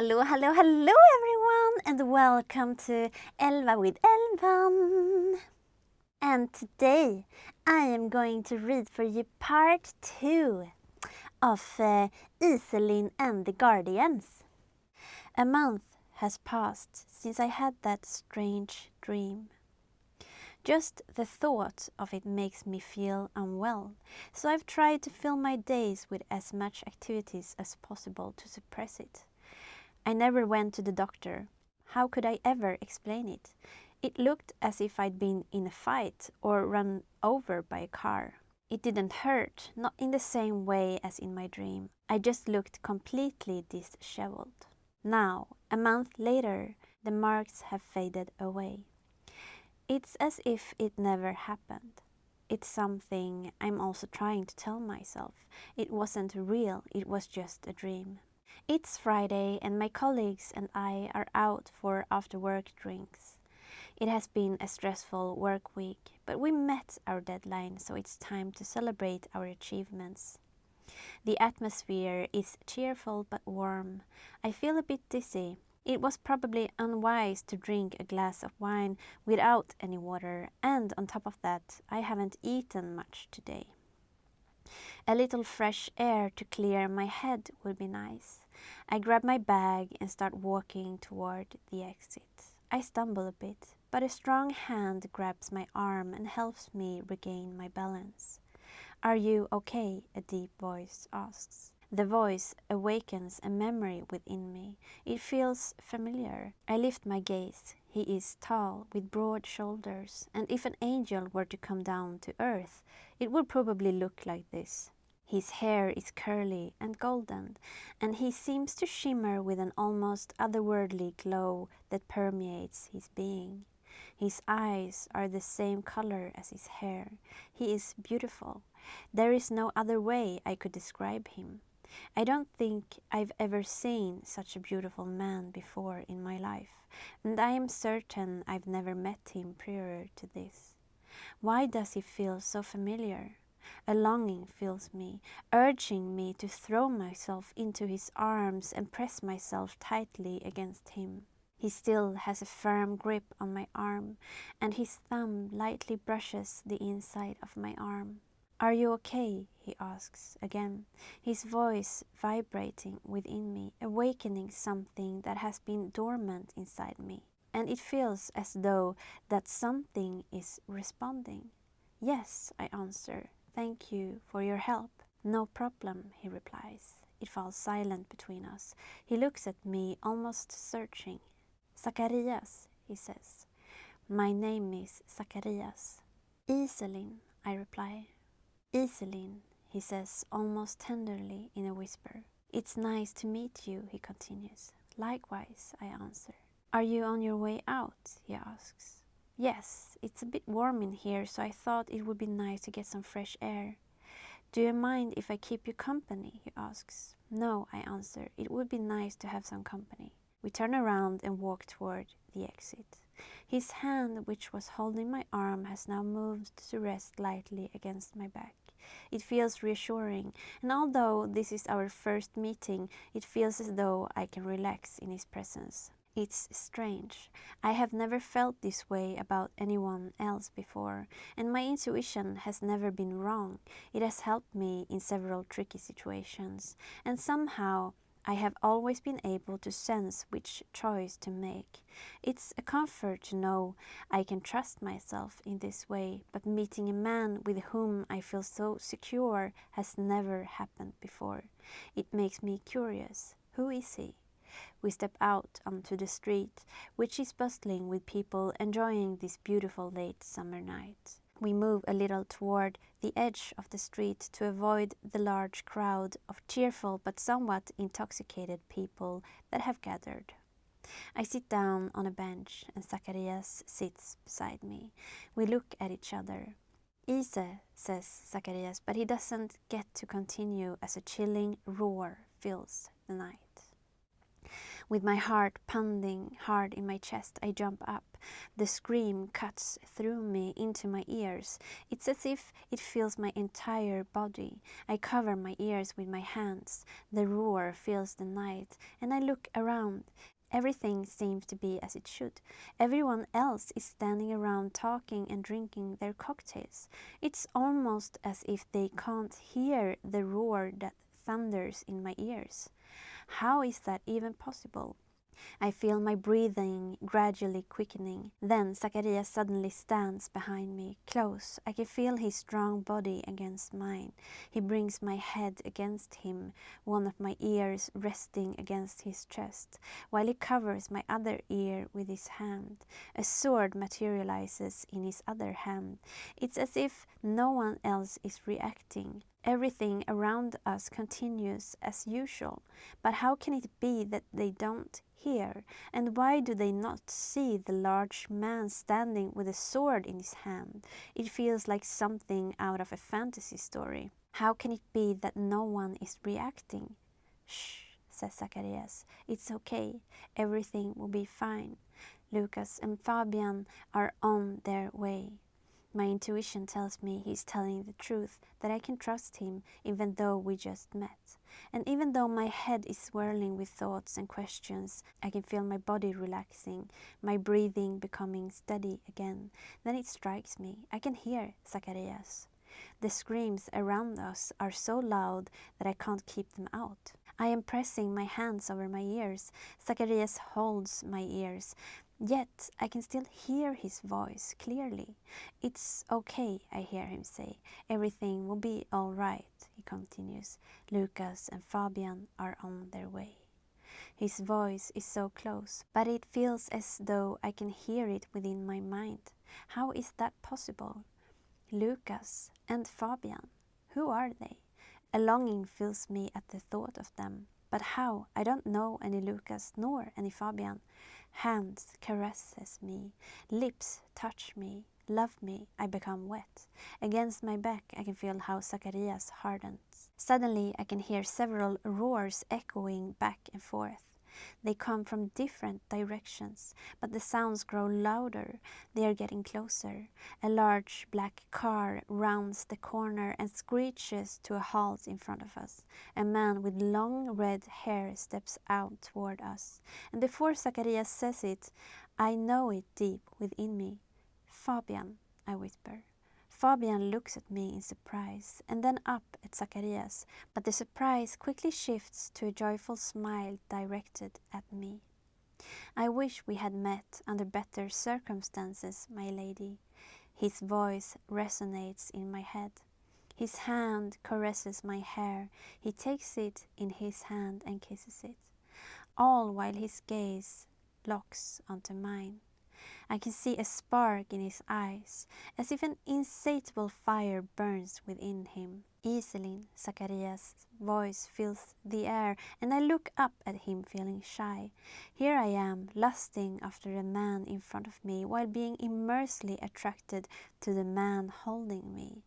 Hello everyone, and welcome to Älvan with Älvan. And today I am going to read for you part 2 of Iselin and the Guardians. A month has passed since I had that strange dream. Just the thought of it makes me feel unwell, so I've tried to fill my days with as much activities as possible to suppress it. I never went to the doctor. How could I ever explain it? It looked as if I'd been in a fight or run over by a car. It didn't hurt, not in the same way as in my dream. I just looked completely disheveled. Now, a month later, the marks have faded away. It's as if it never happened. It's something I'm also trying to tell myself. It wasn't real, it was just a dream. It's Friday and my colleagues and I are out for after-work drinks. It has been a stressful work week, but we met our deadline, so it's time to celebrate our achievements. The atmosphere is cheerful but warm. I feel a bit dizzy. It was probably unwise to drink a glass of wine without any water, and on top of that, I haven't eaten much today. A little fresh air to clear my head would be nice. I grab my bag and start walking toward the exit. I stumble a bit, but a strong hand grabs my arm and helps me regain my balance. "Are you okay?" a deep voice asks. The voice awakens a memory within me. It feels familiar. I lift my gaze. He is tall, with broad shoulders, and if an angel were to come down to earth, it would probably look like this. His hair is curly and golden, and he seems to shimmer with an almost otherworldly glow that permeates his being. His eyes are the same color as his hair. He is beautiful. There is no other way I could describe him. I don't think I've ever seen such a beautiful man before in my life, and I am certain I've never met him prior to this. Why does he feel so familiar? A longing fills me, urging me to throw myself into his arms and press myself tightly against him. He still has a firm grip on my arm, and his thumb lightly brushes the inside of my arm. "Are you okay?" he asks again, his voice vibrating within me, awakening something that has been dormant inside me. And it feels as though that something is responding. "Yes," I answer. "Thank you for your help." "No problem," he replies. It falls silent between us. He looks at me, almost searching. "Zacharias," he says. "My name is Zacharias." "Iselin," I reply. "Iselin," he says, almost tenderly in a whisper. "It's nice to meet you," he continues. "Likewise," I answer. "Are you on your way out?" he asks. "Yes, it's a bit warm in here, so I thought it would be nice to get some fresh air." "Do you mind if I keep you company?" he asks. "No," I answer. "It would be nice to have some company." We turn around and walk toward the exit. His hand, which was holding my arm, has now moved to rest lightly against my back. It feels reassuring, and although this is our first meeting, it feels as though I can relax in his presence. It's strange. I have never felt this way about anyone else before, and my intuition has never been wrong. It has helped me in several tricky situations, and somehow I have always been able to sense which choice to make. It's a comfort to know I can trust myself in this way, but meeting a man with whom I feel so secure has never happened before. It makes me curious. Who is he? We step out onto the street, which is bustling with people enjoying this beautiful late summer night. We move a little toward the edge of the street to avoid the large crowd of cheerful but somewhat intoxicated people that have gathered. I sit down on a bench and Zacharias sits beside me. We look at each other. "Ise," says Zacharias, but he doesn't get to continue as a chilling roar fills the night. With my heart pounding hard in my chest, I jump up. The scream cuts through me into my ears. It's as if it fills my entire body. I cover my ears with my hands. The roar fills the night, and I look around. Everything seems to be as it should. Everyone else is standing around talking and drinking their cocktails. It's almost as if they can't hear the roar that thunders in my ears. How is that even possible? I feel my breathing gradually quickening. Then Zacharias suddenly stands behind me, close. I can feel his strong body against mine. He brings my head against him, one of my ears resting against his chest, while he covers my other ear with his hand. A sword materializes in his other hand. It's as if no one else is reacting. Everything around us continues as usual. But how can it be that they don't hear? And why do they not see the large man standing with a sword in his hand? It feels like something out of a fantasy story. How can it be that no one is reacting? Shh, says Zacharias. It's okay. Everything will be fine. Lucas and Fabian are on their way. My intuition tells me he's telling the truth, that I can trust him even though we just met. And even though my head is swirling with thoughts and questions, I can feel my body relaxing, my breathing becoming steady again. Then it strikes me. I can hear Zacharias. The screams around us are so loud that I can't keep them out. I am pressing my hands over my ears. Zacharias holds my ears. Yet I can still hear his voice clearly. It's okay, I hear him say. Everything will be all right, he continues. Lucas and Fabian are on their way. His voice is so close, but it feels as though I can hear it within my mind. How is that possible? Lucas and Fabian, who are they? A longing fills me at the thought of them. But how? I don't know any Lucas nor any Fabian. Hands caresses me, lips touch me, love me, I become wet. Against my back I can feel how Zacharias hardens. Suddenly I can hear several roars echoing back and forth. They come from different directions, but the sounds grow louder. They are getting closer. A large black car rounds the corner and screeches to a halt in front of us. A man with long red hair steps out toward us. And before Zacharias says it, I know it deep within me. Fabian, I whisper. Fabian looks at me in surprise and then up at Zacharias, but the surprise quickly shifts to a joyful smile directed at me. I wish we had met under better circumstances, my lady. His voice resonates in my head. His hand caresses my hair. He takes it in his hand and kisses it, all while his gaze locks onto mine. I can see a spark in his eyes, as if an insatiable fire burns within him. Iselin, Zacharias' voice fills the air, and I look up at him feeling shy. Here I am, lusting after the man in front of me, while being immensely attracted to the man holding me.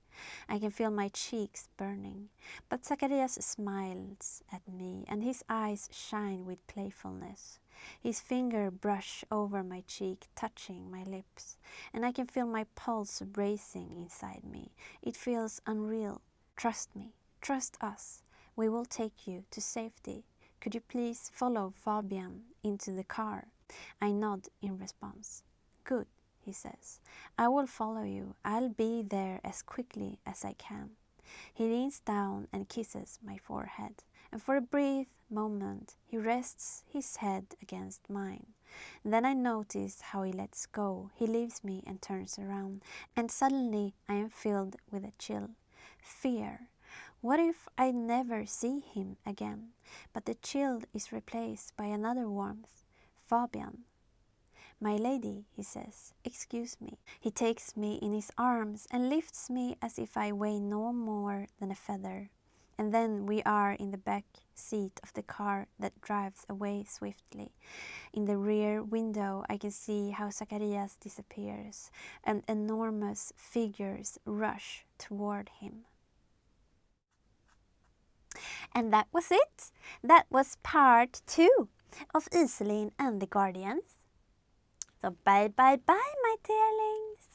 I can feel my cheeks burning, but Zacharias smiles at me, and his eyes shine with playfulness. His finger brushes over my cheek, touching my lips, and I can feel my pulse racing inside me. It feels unreal. Trust me, trust us. We will take you to safety. Could you please follow Fabian into the car? I nod in response. Good, he says. I will follow you. I'll be there as quickly as I can. He leans down and kisses my forehead, and for a brief moment he rests his head against mine. Then I notice how he lets go. He leaves me and turns around, and suddenly I am filled with a chill. Fear. What if I never see him again? But the chill is replaced by another warmth. Fabian. My lady, he says, excuse me. He takes me in his arms and lifts me as if I weigh no more than a feather. And then we are in the back seat of the car that drives away swiftly. In the rear window I can see how Zacharias disappears, and enormous figures rush toward him. And that was it. That was part 2 of Iselin and the Guardians. So bye bye bye, my dearlings.